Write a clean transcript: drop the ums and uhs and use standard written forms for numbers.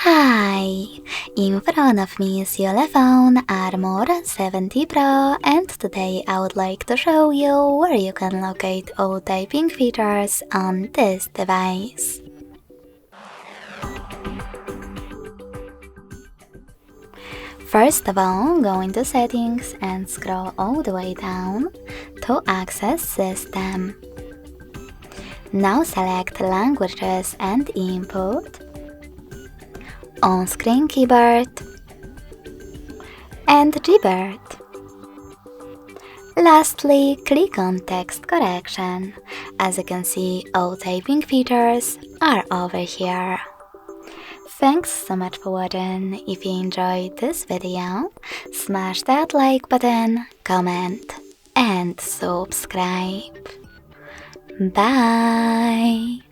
Hi! In front of me is ULEFONE Armor 70 Pro, and today I would like to show you where you can locate all typing features on this device. First of all, go into Settings and scroll all the way down to access System. Now select Languages and Input, On-Screen Keyboard, and Gbird. Lastly, click on Text Correction. As you can see, all typing features are over here. Thanks so much for watching. If you enjoyed this video, smash that like button, comment, and subscribe. Bye!